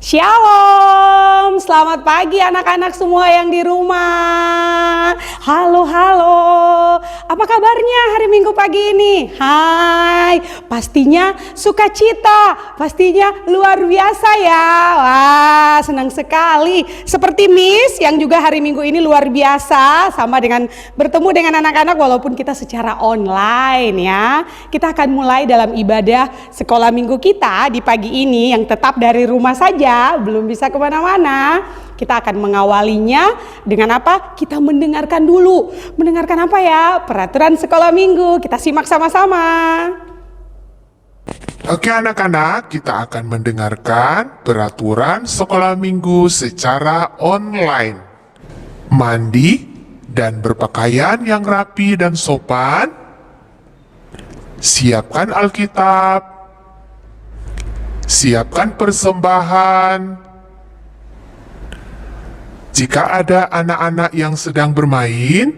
Shalom, selamat pagi anak-anak semua yang di rumah. Halo, apa kabarnya hari Minggu pagi ini? Hai, pastinya sukacita, pastinya luar biasa ya. Wah, senang sekali. Seperti Miss yang juga hari Minggu ini luar biasa, sama dengan bertemu dengan anak-anak walaupun kita secara online ya. Kita akan mulai dalam ibadah sekolah minggu kita di pagi ini yang tetap dari rumah saja. Belum bisa kemana-mana. Kita akan mengawalinya dengan apa? Kita mendengarkan dulu. Mendengarkan apa ya? Peraturan sekolah minggu. Kita simak sama-sama. Oke anak-anak, kita akan mendengarkan peraturan sekolah minggu secara online. Mandi dan berpakaian yang rapi dan sopan. Siapkan Alkitab. Siapkan persembahan. Jika ada anak-anak yang sedang bermain,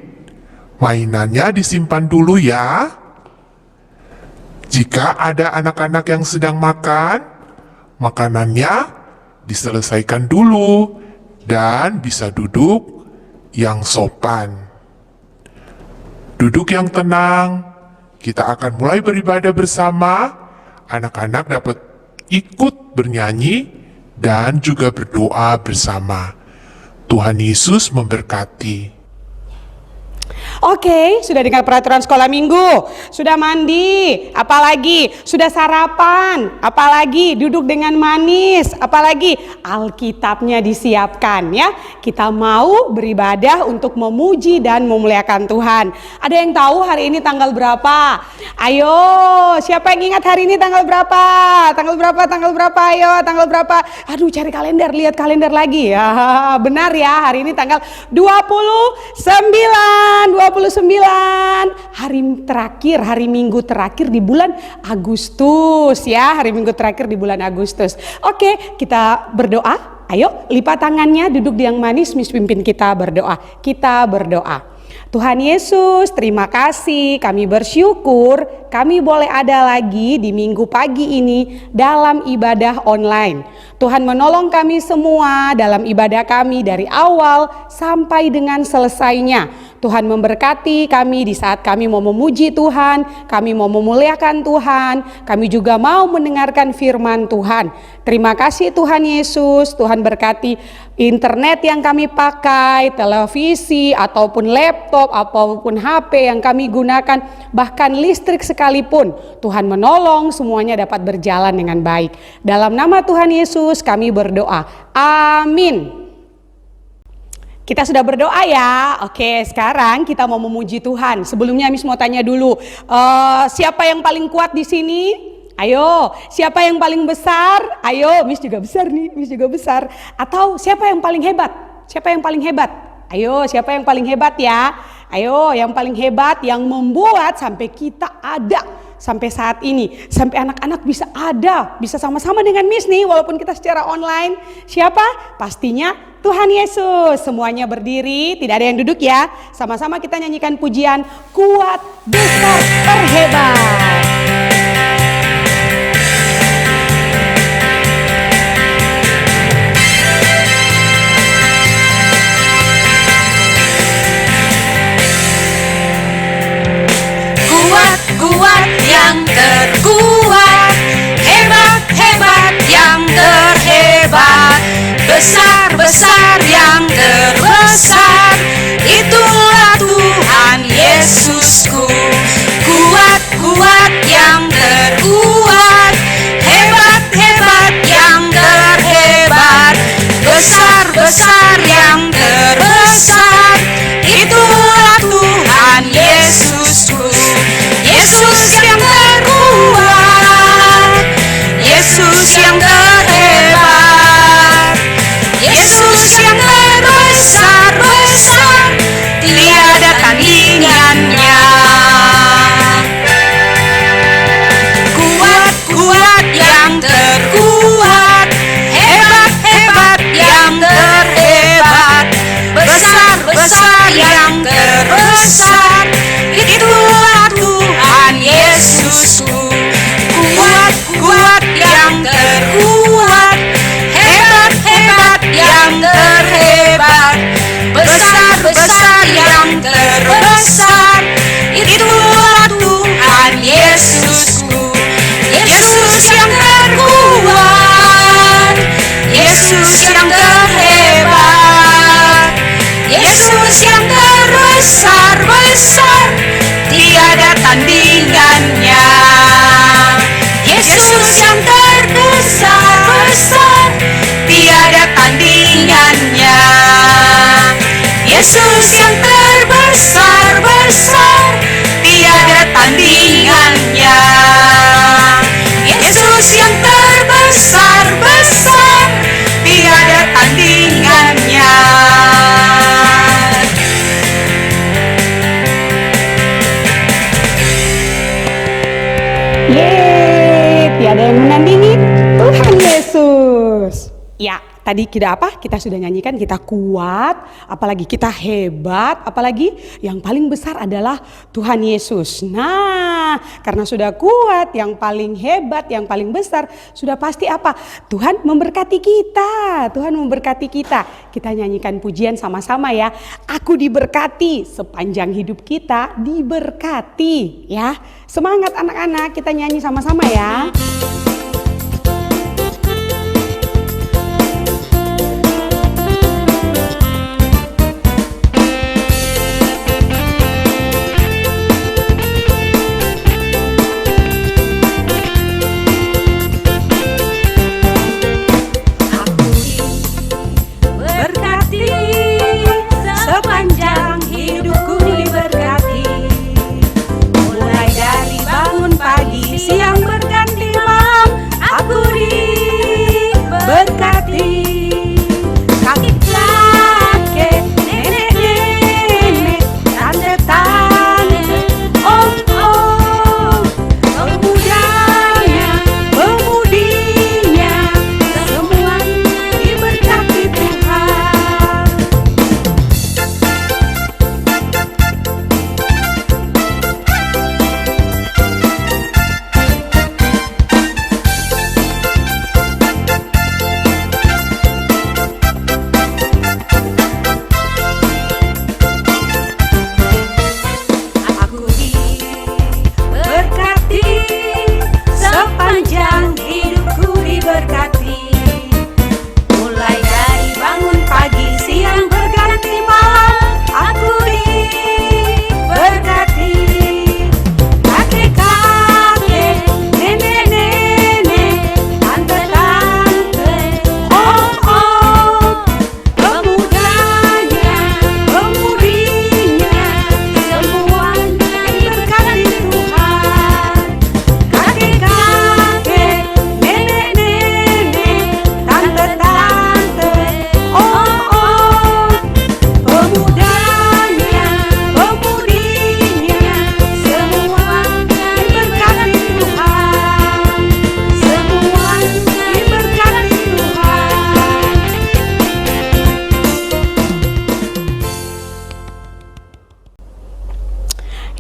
mainannya disimpan dulu ya. Jika ada anak-anak yang sedang makan, makanannya diselesaikan dulu dan bisa duduk yang sopan. Duduk yang tenang, kita akan mulai beribadah bersama. Anak-anak dapat ikut bernyanyi dan juga berdoa bersama. Tuhan Yesus memberkati. Oke, sudah dengar peraturan sekolah minggu, sudah mandi, apalagi sudah sarapan, apalagi duduk dengan manis, apalagi Alkitabnya disiapkan ya. Kita mau beribadah untuk memuji dan memuliakan Tuhan. Ada yang tahu hari ini tanggal berapa? Ayo, siapa yang ingat hari ini tanggal berapa? Tanggal berapa? Ayo, tanggal berapa? Aduh, cari kalender, lihat kalender lagi ya. Benar ya, hari ini tanggal 29 hari Minggu terakhir di bulan Agustus ya, hari Minggu terakhir di bulan Agustus. Oke, kita berdoa. Ayo, lipat tangannya, duduk di yang manis, Miss pimpin kita berdoa. Kita berdoa. Tuhan Yesus, terima kasih, kami bersyukur kami boleh ada lagi di minggu pagi ini dalam ibadah online. Tuhan menolong kami semua dalam ibadah kami dari awal sampai dengan selesainya. Tuhan memberkati kami di saat kami mau memuji Tuhan, kami mau memuliakan Tuhan, kami juga mau mendengarkan firman Tuhan. Terima kasih Tuhan Yesus, Tuhan berkati internet yang kami pakai, televisi ataupun laptop, ataupun HP yang kami gunakan, bahkan listrik sekalipun. Tuhan menolong semuanya dapat berjalan dengan baik. Dalam nama Tuhan Yesus kami berdoa. Amin. Kita sudah berdoa ya. Oke, sekarang kita mau memuji Tuhan. Sebelumnya Miss mau tanya dulu, siapa yang paling kuat di sini? Ayo, siapa yang paling besar? Ayo, Miss juga besar nih, Miss juga besar. Atau siapa yang paling hebat? Siapa yang paling hebat? Ayo, siapa yang paling hebat ya? Ayo, yang paling hebat yang membuat sampai kita ada sampai saat ini, sampai anak-anak bisa ada, bisa sama-sama dengan Miss nih walaupun kita secara online. Siapa? Pastinya Tuhan Yesus. Semuanya berdiri, tidak ada yang duduk ya. Sama-sama kita nyanyikan pujian Kuat, Besar, Terhebat. Kuat yang terkuat, hebat yang terhebat, besar yang terbesar, itulah Tuhan Yesusku. Kuat Yeay, tiada yang menandingi Tuhan Yesus. Ya, tadi kita apa? Kita sudah nyanyikan kita kuat, apalagi kita hebat, apalagi yang paling besar adalah Tuhan Yesus. Nah, karena sudah kuat, yang paling hebat, yang paling besar, sudah pasti apa? Tuhan memberkati kita. Tuhan memberkati kita. Kita nyanyikan pujian sama-sama ya. Aku diberkati, sepanjang hidup kita diberkati ya. Semangat anak-anak, kita nyanyi sama-sama ya.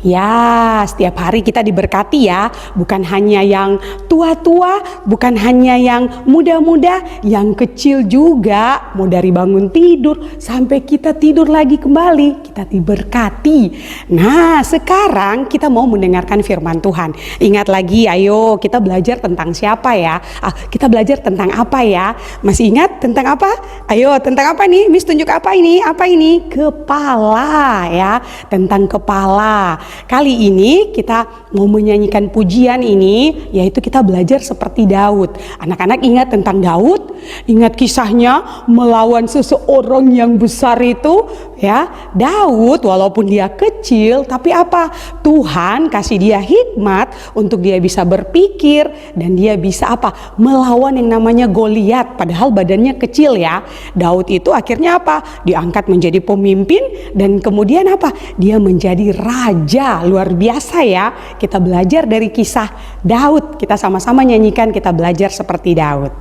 Ya, setiap hari kita diberkati ya, bukan hanya yang tua-tua, bukan hanya yang muda-muda, yang kecil juga, mau dari bangun tidur sampai kita tidur lagi kembali, kita diberkati. Nah, sekarang kita mau mendengarkan firman Tuhan. Ingat lagi, ayo kita belajar tentang siapa ya? Kita belajar tentang apa ya? Masih ingat tentang apa? Ayo, tentang apa nih? Miss tunjuk apa ini? Apa ini? Kepala ya, tentang kepala. Kali ini kita mau menyanyikan pujian ini, yaitu kita belajar seperti Daud. Anak-anak ingat tentang Daud? Ingat kisahnya melawan seseorang yang besar itu ya. Daud walaupun dia kecil, tapi apa? Tuhan kasih dia hikmat untuk dia bisa berpikir dan dia bisa apa? Melawan yang namanya Goliat, padahal badannya kecil ya. Daud itu akhirnya apa? Diangkat menjadi pemimpin dan kemudian apa? Dia menjadi raja. Luar biasa ya. Kita belajar dari kisah Daud. Kita sama-sama nyanyikan, kita belajar seperti Daud.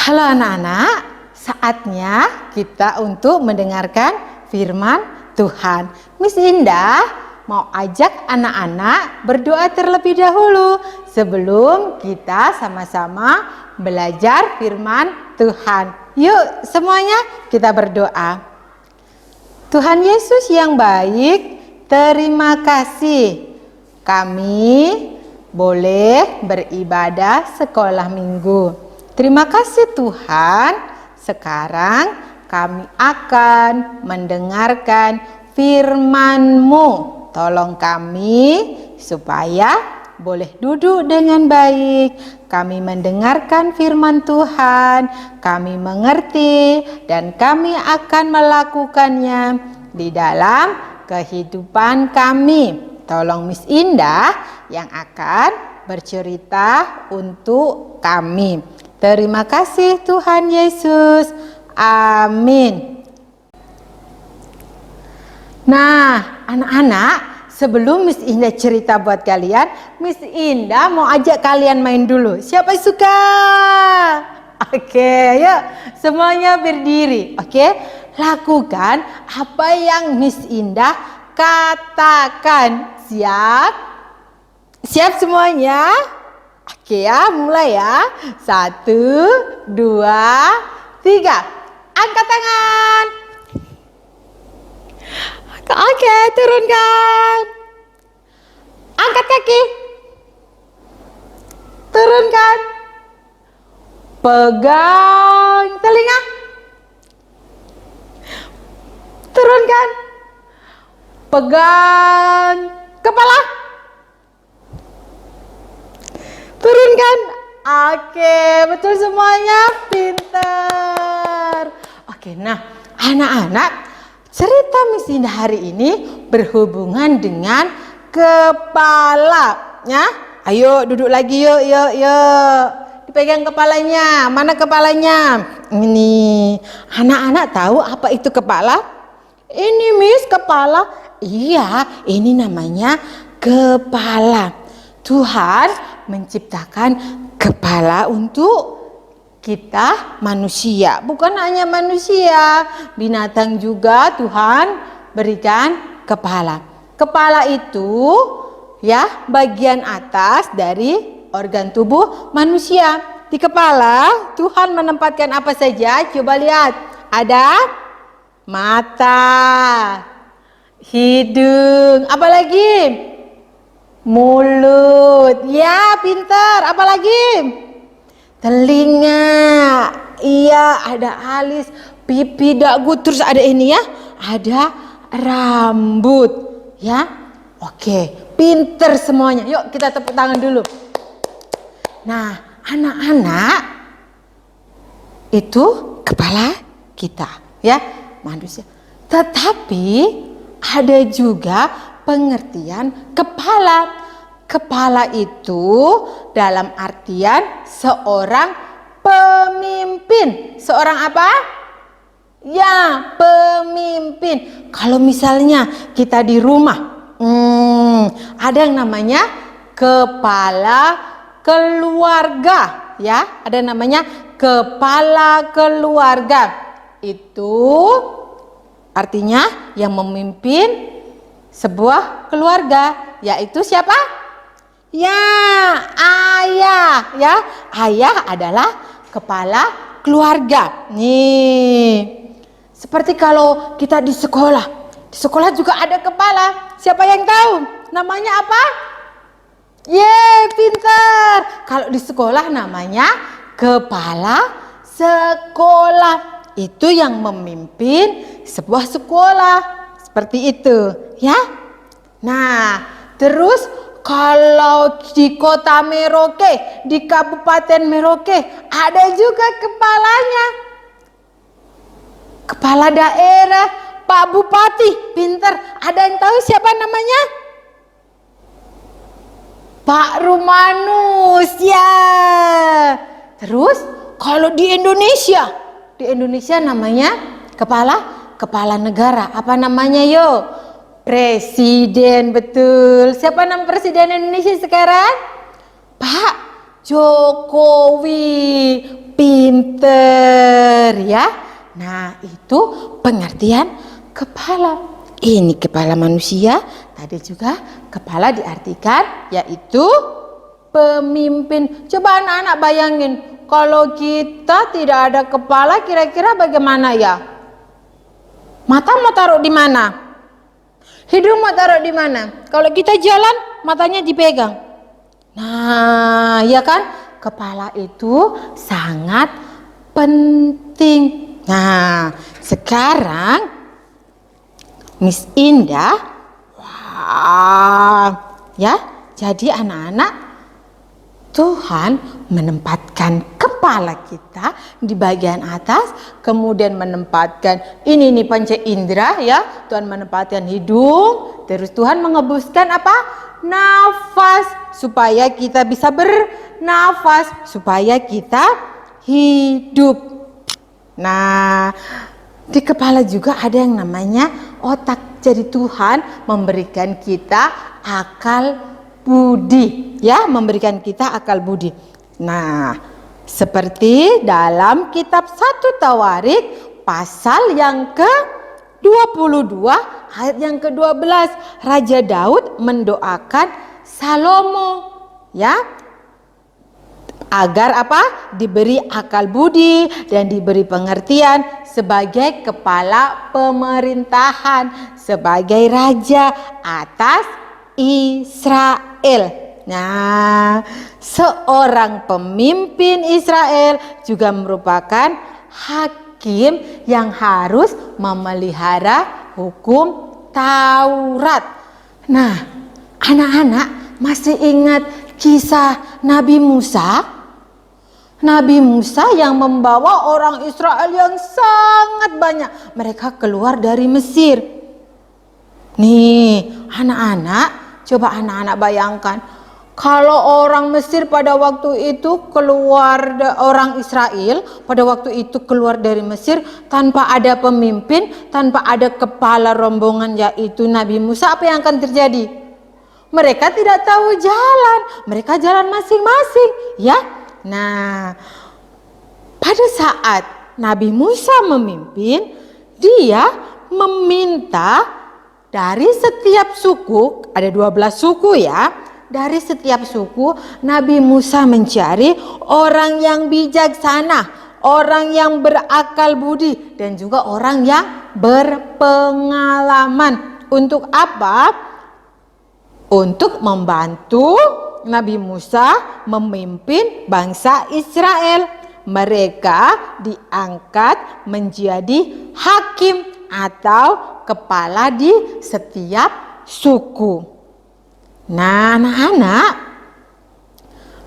Halo anak-anak, saatnya kita untuk mendengarkan firman Tuhan. Miss Indah mau ajak anak-anak berdoa terlebih dahulu sebelum kita sama-sama belajar firman Tuhan. Yuk semuanya kita berdoa. Tuhan Yesus yang baik, terima kasih kami boleh beribadah sekolah minggu. Terima kasih Tuhan, sekarang kami akan mendengarkan firman-Mu. Tolong kami supaya boleh duduk dengan baik. Kami mendengarkan firman Tuhan, kami mengerti dan kami akan melakukannya di dalam kehidupan kami. Tolong Miss Indah yang akan bercerita untuk kami. Terima kasih Tuhan Yesus. Amin. Nah, anak-anak, sebelum Miss Indah cerita buat kalian, Miss Indah mau ajak kalian main dulu. Siapa yang suka? Oke, yuk semuanya berdiri. Oke, lakukan apa yang Miss Indah katakan. Siap? Siap semuanya? Oke ya, mulai ya. 1, 2, 3. Angkat tangan. Oke, turunkan. Angkat kaki. Turunkan. Pegang telinga. Turunkan. Pegang kepala. Turunkan. Oke, betul semuanya. Pintar. Oke, nah anak-anak, cerita Miss Indah hari ini berhubungan dengan kepala. Ya, ayo duduk lagi yuk. Dipegang kepalanya. Mana kepalanya? Ini. Anak-anak tahu apa itu kepala? Ini Miss, kepala. Iya, ini namanya kepala. Tuhan menciptakan kepala untuk kita manusia. Bukan hanya manusia, binatang juga Tuhan berikan kepala. Kepala itu ya bagian atas dari organ tubuh manusia. Di kepala Tuhan menempatkan apa saja? Coba lihat. Ada mata, hidung, apa lagi? Mulut. Ya, pintar. Apa lagi? Telinga. Iya, ada alis, pipi, dagu, terus ada ini ya. Ada rambut. Ya. Oke, pintar semuanya. Yuk kita tepuk tangan dulu. Nah, anak-anak, itu kepala kita, ya, manusia. Tetapi ada juga pengertian kepala. Kepala itu dalam artian seorang pemimpin. Seorang apa? Ya, pemimpin. Kalau misalnya kita di rumah, ada yang namanya kepala keluarga, ya. Ada namanya kepala keluarga. Itu artinya yang memimpin sebuah keluarga, yaitu siapa? Ya, ayah, ya. Ayah adalah kepala keluarga. Nih. Seperti kalau kita di sekolah. Di sekolah juga ada kepala. Siapa yang tahu? Namanya apa? Yeay, pintar. Kalau di sekolah namanya kepala sekolah. Itu yang memimpin sebuah sekolah. Seperti itu, ya. Nah, terus kalau di kota Merauke, di Kabupaten Merauke, ada juga kepalanya. Kepala daerah, Pak Bupati, pintar. Ada yang tahu siapa namanya? Pak Rumanus, ya. Terus kalau di Indonesia namanya kepala negara. Apa namanya yo? Presiden, betul. Siapa nama presiden Indonesia sekarang? Pak Jokowi. pinter ya. Nah, itu pengertian kepala. Ini kepala manusia, tadi juga kepala diartikan yaitu pemimpin. Coba anak-anak bayangin, kalau kita tidak ada kepala kira-kira bagaimana ya? Mata mau taruh di mana? Hidung mau taruh di mana? Kalau kita jalan, matanya dipegang. Nah, ya kan? Kepala itu sangat penting. Nah, sekarang Miss Indah, wah, ya, jadi anak-anak, Tuhan menempatkan kepala kita di bagian atas, kemudian menempatkan ini nih panca indera ya, Tuhan menempatkan hidung, terus Tuhan mengembuskan apa? Nafas, supaya kita bisa bernafas, supaya kita hidup. Nah, di kepala juga ada yang namanya otak. Jadi Tuhan memberikan kita akal budi, ya, memberikan kita akal budi. Nah, seperti dalam kitab 1 Tawarik pasal yang ke-22 ayat yang ke-12, Raja Daud mendoakan Salomo, ya, agar apa? Diberi akal budi dan diberi pengertian sebagai kepala pemerintahan, sebagai raja atas Israel. Nah, seorang pemimpin Israel juga merupakan hakim yang harus memelihara hukum Taurat. Nah, anak-anak masih ingat kisah Nabi Musa? Nabi Musa yang membawa orang Israel yang sangat banyak. Mereka keluar dari Mesir. Nih, anak-anak, coba anak-anak bayangkan. Kalau orang Mesir pada waktu itu orang Israel pada waktu itu keluar dari Mesir tanpa ada pemimpin, tanpa ada kepala rombongan yaitu Nabi Musa, apa yang akan terjadi? Mereka tidak tahu jalan, mereka jalan masing-masing, ya. Nah, pada saat Nabi Musa memimpin, dia meminta dari setiap suku, ada 12 suku ya, dari setiap suku Nabi Musa mencari orang yang bijaksana, orang yang berakal budi, dan juga orang yang berpengalaman. Untuk apa? Untuk membantu Nabi Musa memimpin bangsa Israel. Mereka diangkat menjadi hakim atau kepala di setiap suku. Nah,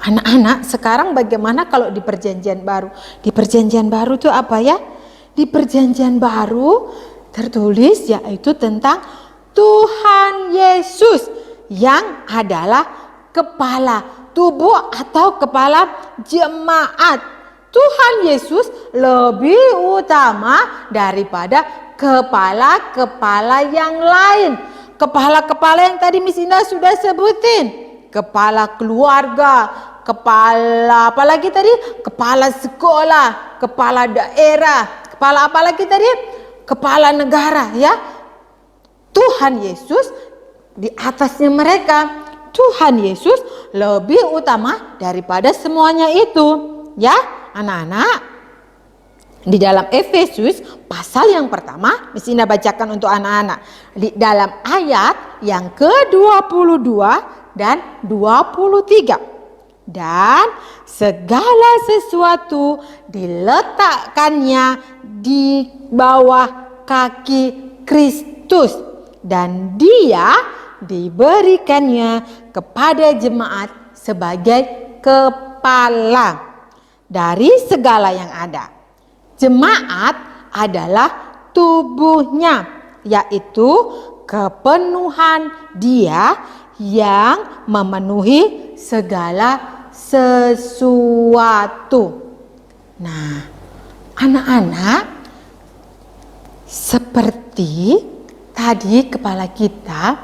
anak-anak sekarang bagaimana kalau di perjanjian baru? Di perjanjian baru itu apa ya? Di perjanjian baru tertulis yaitu tentang Tuhan Yesus yang adalah kepala tubuh atau kepala jemaat. Tuhan Yesus lebih utama daripada kepala-kepala yang lain. Kepala-kepala yang tadi Miss Indah sudah sebutin. Kepala keluarga, kepala apa lagi tadi? Kepala sekolah, kepala daerah, kepala apa lagi tadi? Kepala negara, ya. Tuhan Yesus di atasnya mereka. Tuhan Yesus lebih utama daripada semuanya itu, ya anak-anak. Di dalam Efesus pasal yang pertama, Miss Indah bacakan untuk anak-anak. Di dalam ayat yang ke-22 dan 23. Dan segala sesuatu diletakkannya di bawah kaki Kristus, dan Dia diberikannya kepada jemaat sebagai kepala dari segala yang ada. Jemaat adalah tubuhnya, yaitu kepenuhan Dia yang memenuhi segala sesuatu. Nah, anak-anak, seperti tadi kepala kita,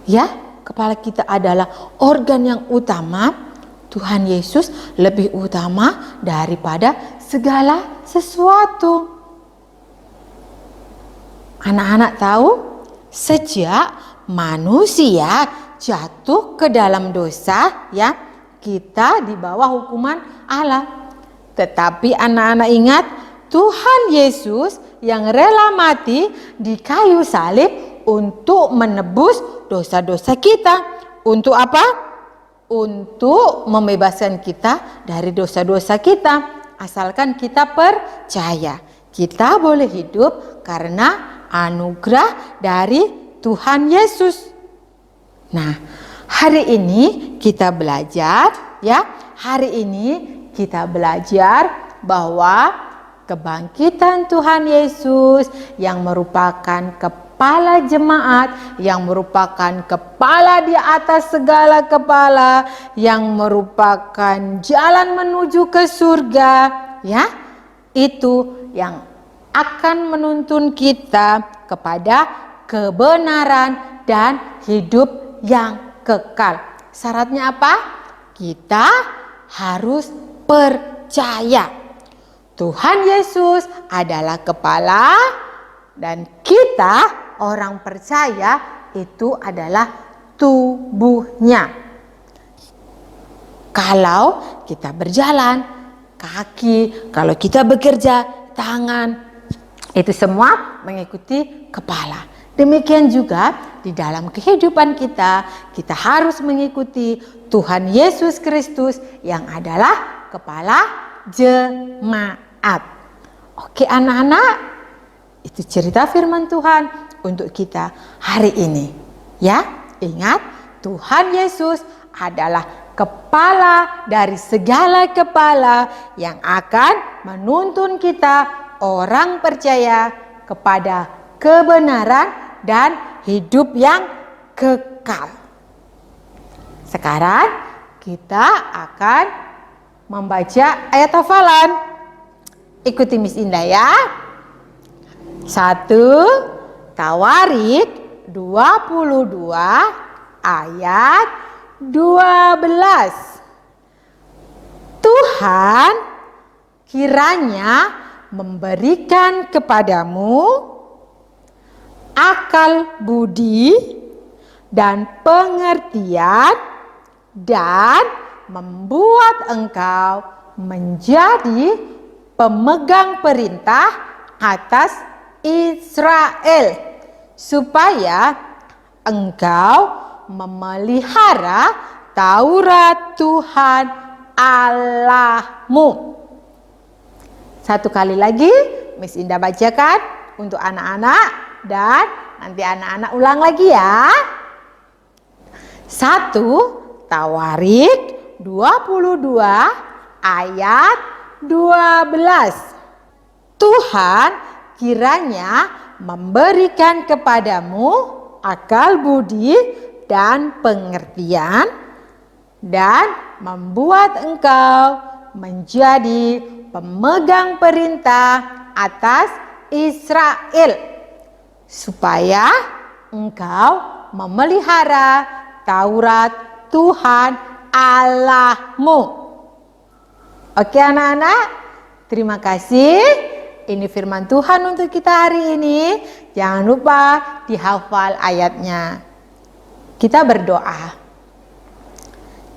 ya, kepala kita adalah organ yang utama Tuhan Yesus lebih utama daripada segala sesuatu. Anak-anak tahu, sejak manusia jatuh ke dalam dosa, ya, kita di bawah hukuman Allah. Tetapi anak-anak ingat, Tuhan Yesus yang rela mati di kayu salib untuk menebus dosa-dosa kita. Untuk apa? Untuk membebaskan kita dari dosa-dosa kita. Asalkan kita percaya, kita boleh hidup karena anugerah dari Tuhan Yesus. Nah, hari ini kita belajar, ya. Hari ini kita belajar bahwa kebangkitan Tuhan Yesus yang merupakan kepala jemaat, yang merupakan kepala di atas segala kepala, yang merupakan jalan menuju ke surga, ya. Itu yang akan menuntun kita kepada kebenaran dan hidup yang kekal. Syaratnya apa? Kita harus percaya Tuhan Yesus adalah kepala dan kita orang percaya itu adalah tubuhnya. Kalau kita berjalan, kaki, kalau kita bekerja, tangan, itu semua mengikuti kepala. Demikian juga di dalam kehidupan kita, kita harus mengikuti Tuhan Yesus Kristus yang adalah kepala jemaat. Oke anak-anak, itu cerita firman Tuhan untuk kita hari ini. Ya, ingat Tuhan Yesus adalah kepala dari segala kepala yang akan menuntun kita orang percaya kepada kebenaran dan hidup yang kekal. Sekarang kita akan membaca ayat hafalan. Ikuti Miss Indah ya. 1 Tawarik 22 ayat 12. Tuhan kiranya memberikan kepadamu akal budi dan pengertian dan membuat engkau menjadi pemegang perintah atas Israel, supaya engkau memelihara Taurat Tuhan Allahmu. Satu kali lagi Miss Indah bacakan untuk anak-anak dan nanti anak-anak ulang lagi ya. 1 Tawarik 22 ayat 12. Tuhan kiranya memberikan kepadamu akal budi dan pengertian dan membuat engkau menjadi pemegang perintah atas Israel, supaya engkau memelihara Taurat Tuhan Allahmu. Oke anak-anak, terima kasih. Ini firman Tuhan untuk kita hari ini. Jangan lupa dihafal ayatnya. Kita berdoa.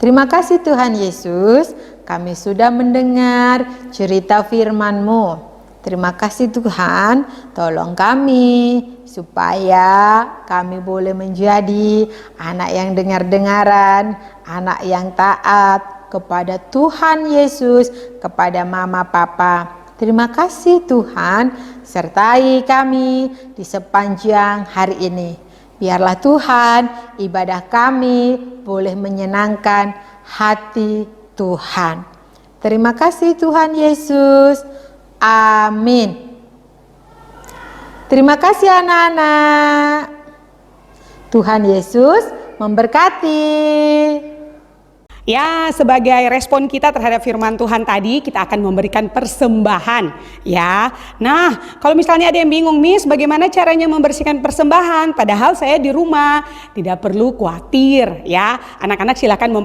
Terima kasih Tuhan Yesus, kami sudah mendengar cerita firman-Mu. Terima kasih Tuhan, tolong kami supaya kami boleh menjadi anak yang dengar-dengaran, anak yang taat kepada Tuhan Yesus, kepada mama papa. Terima kasih Tuhan, sertai kami di sepanjang hari ini. Biarlah Tuhan, ibadah kami boleh menyenangkan hati Tuhan. Terima kasih Tuhan Yesus. Amin. Terima kasih anak-anak. Tuhan Yesus memberkati. Ya, sebagai respon kita terhadap firman Tuhan tadi, kita akan memberikan persembahan, ya. Nah, kalau misalnya ada yang bingung, Miss, bagaimana caranya membersihkan persembahan? Padahal saya di rumah, tidak perlu khawatir, ya. Anak-anak silakan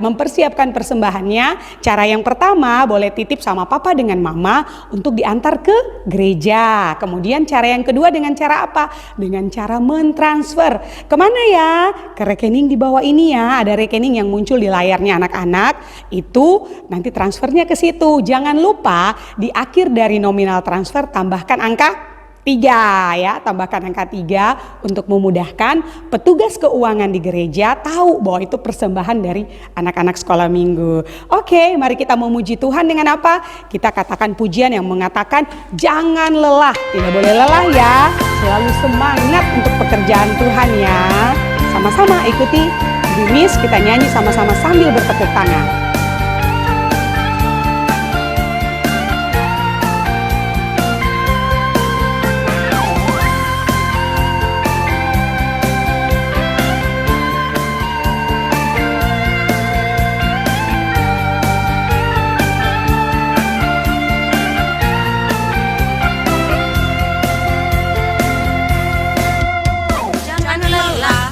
mempersiapkan persembahannya. Cara yang pertama, boleh titip sama papa dengan mama untuk diantar ke gereja. Kemudian cara yang kedua dengan cara apa? Dengan cara mentransfer. Kemana ya? Ke rekening di bawah ini ya, ada rekening yang muncul di layarnya anak-anak, itu nanti transfernya ke situ. Jangan lupa di akhir dari nominal transfer tambahkan angka 3 ya, tambahkan angka 3 untuk memudahkan petugas keuangan di gereja tahu bahwa itu persembahan dari anak-anak sekolah minggu. Oke, mari kita memuji Tuhan dengan apa? Kita katakan pujian yang mengatakan jangan lelah, tidak boleh lelah ya, selalu semangat untuk pekerjaan Tuhan ya. Sama-sama ikuti Miss, kita nyanyi sama-sama sambil bertepuk tangan. Jangan lelah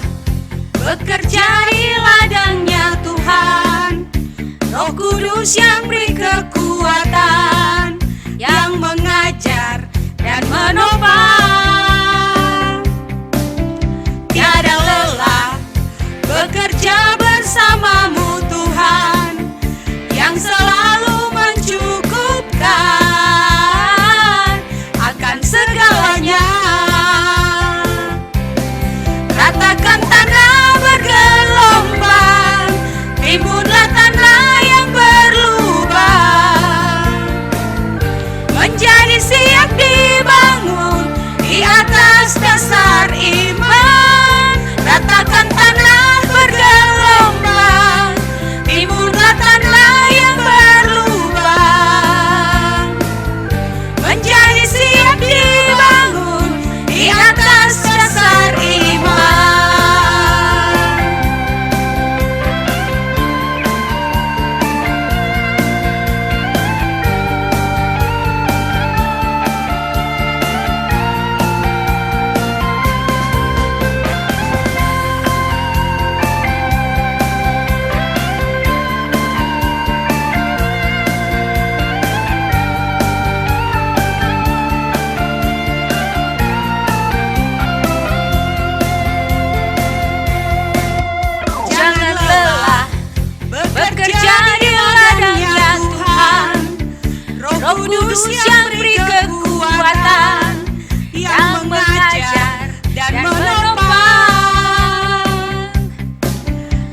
bekerja di ladangnya Tuhan. Roh Kudus yang beri kekuatan, yang mengajar dan menopang. Tiada lelah bekerja bersamamu Tuhan, yang selalu mencukupkan akan segalanya. Ratakan tanah bergelombang, timbunlah tanah yang berlubang, menjadi siap dibangun di atas dasar iman. Ratakan tanah bergelombang, timbunlah tanah yang berlubang, menjadi siap dibangun di atas dasar iman. Jangan lelah bekerja di ladangnya Tuhan. Roh Kudus yang beri kekuatan, yang mengajar dan menopang.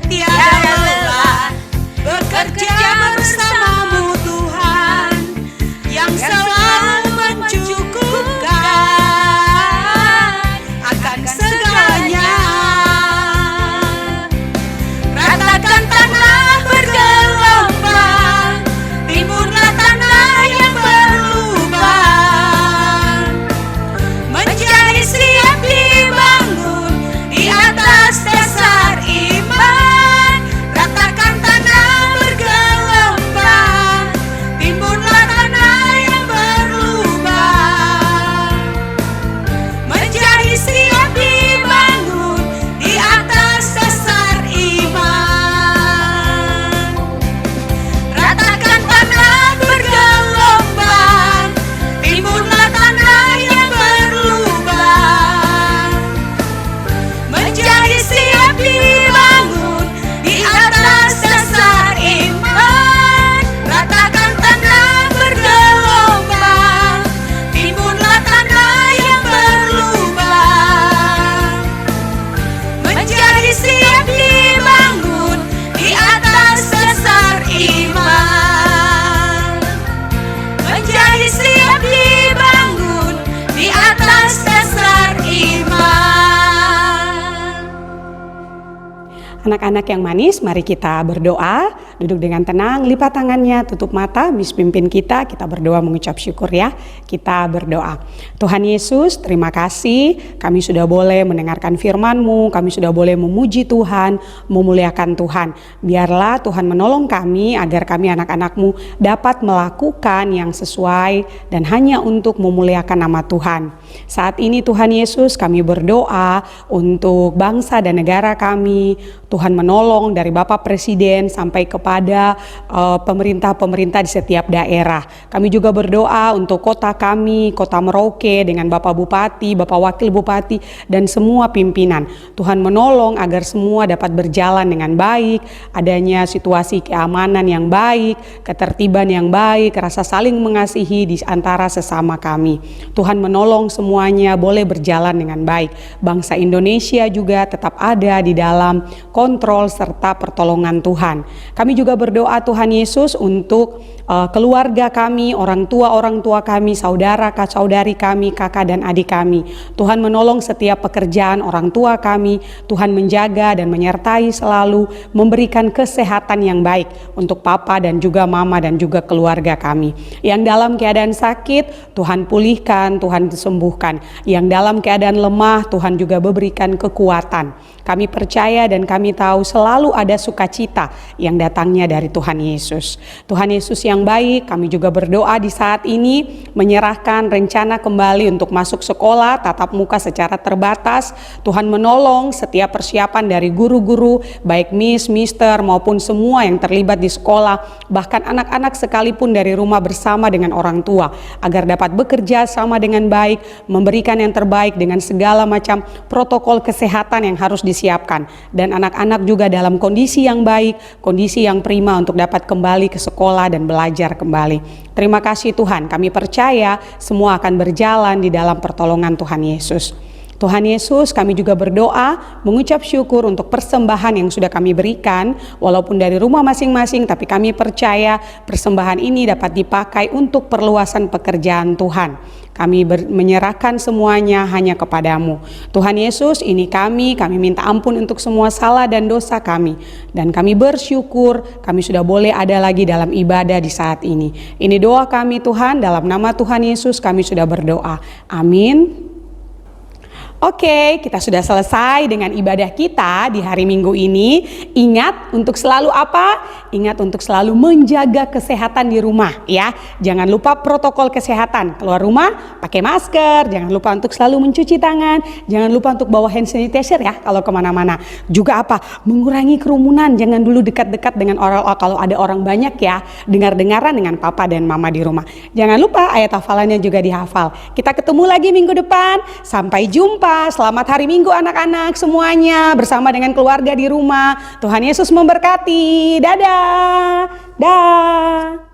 Tiada lelah bekerja bersamamu Tuhan, yang selalu mencukupkan akan segalanya. Ratakan tanah bergelombang, timbunlah tanah yang berlubang, menjadi siap dibangun di atas dasar iman. Ratakan tanah bergelombang, timbunlah tanah yang berlubang, menjadi siap dibangun di atas dasar iman. Ratakan tanah bergelombang, timbunlah tanah yang berlubang, menjadi siap dibangun di atas dasar iman. Ratakan tanah bergelombang, timbunlah tanah yang berlubang, menjadi siap dibangun di atas dasar iman, menjadi siap dibangun di atas dasar iman. Anak-anak yang manis, mari kita berdoa. duduk dengan tenang, lipat tangannya, tutup mata, Miss pimpin kita berdoa mengucap syukur ya. Kita berdoa. Tuhan Yesus, terima kasih kami sudah boleh mendengarkan firman-Mu, kami sudah boleh memuji Tuhan, memuliakan Tuhan. Biarlah Tuhan menolong kami agar kami anak-anak-Mu dapat melakukan yang sesuai dan hanya untuk memuliakan nama Tuhan. Saat ini Tuhan Yesus, kami berdoa untuk bangsa dan negara kami. Tuhan menolong dari Bapak Presiden sampai kepada pemerintah-pemerintah di setiap daerah. Kami juga berdoa untuk kota kami, Kota Merauke, dengan Bapak Bupati, Bapak Wakil Bupati, dan semua pimpinan. Tuhan menolong agar semua dapat berjalan dengan baik, adanya situasi keamanan yang baik, ketertiban yang baik, rasa saling mengasihi di antara sesama kami. Tuhan menolong semuanya boleh berjalan dengan baik. Bangsa Indonesia juga tetap ada di dalam kontrol serta pertolongan Tuhan. Kami juga berdoa Tuhan Yesus untuk keluarga kami, orang tua kami, saudari kami, kakak dan adik kami. Tuhan menolong setiap pekerjaan orang tua kami. Tuhan menjaga dan menyertai selalu, memberikan kesehatan yang baik untuk papa dan juga mama dan juga keluarga kami. Yang dalam keadaan sakit, Tuhan pulihkan, Tuhan sembuhkan. Yang dalam keadaan lemah, Tuhan juga berikan kekuatan. Kami percaya dan kami tahu selalu ada sukacita yang datangnya dari Tuhan Yesus. Tuhan Yesus yang baik, kami juga berdoa di saat ini menyerahkan rencana kembali untuk masuk sekolah tatap muka secara terbatas. Tuhan menolong setiap persiapan dari guru-guru, baik Miss, Mister maupun semua yang terlibat di sekolah, bahkan anak-anak sekalipun dari rumah bersama dengan orang tua, agar dapat bekerja sama dengan baik, memberikan yang terbaik dengan segala macam protokol kesehatan yang harus disiapkan, dan anak-anak juga dalam kondisi yang baik, kondisi yang prima untuk dapat kembali ke sekolah dan belajar kembali. Terima kasih Tuhan, kami percaya semua akan berjalan di dalam pertolongan Tuhan Yesus. Tuhan Yesus, kami juga berdoa, mengucap syukur untuk persembahan yang sudah kami berikan, walaupun dari rumah masing-masing, tapi kami percaya persembahan ini dapat dipakai untuk perluasan pekerjaan Tuhan. Kami menyerahkan semuanya hanya kepadamu. Tuhan Yesus, ini kami minta ampun untuk semua salah dan dosa kami. Dan kami bersyukur kami sudah boleh ada lagi dalam ibadah di saat ini. Ini doa kami Tuhan, dalam nama Tuhan Yesus kami sudah berdoa. Amin. Oke, kita sudah selesai dengan ibadah kita di hari Minggu ini. Ingat untuk selalu apa? Ingat untuk selalu menjaga kesehatan di rumah ya. Jangan lupa protokol kesehatan. Keluar rumah pakai masker, jangan lupa untuk selalu mencuci tangan, jangan lupa untuk bawa hand sanitizer ya kalau kemana-mana. Juga apa? Mengurangi kerumunan, jangan dulu dekat-dekat dengan orang kalau ada orang banyak ya. Dengar-dengaran dengan papa dan mama di rumah. Jangan lupa ayat hafalannya juga dihafal. Kita ketemu lagi minggu depan. Sampai jumpa. Selamat hari Minggu anak-anak semuanya bersama dengan keluarga di rumah. Tuhan Yesus memberkati. Dadah. Dah.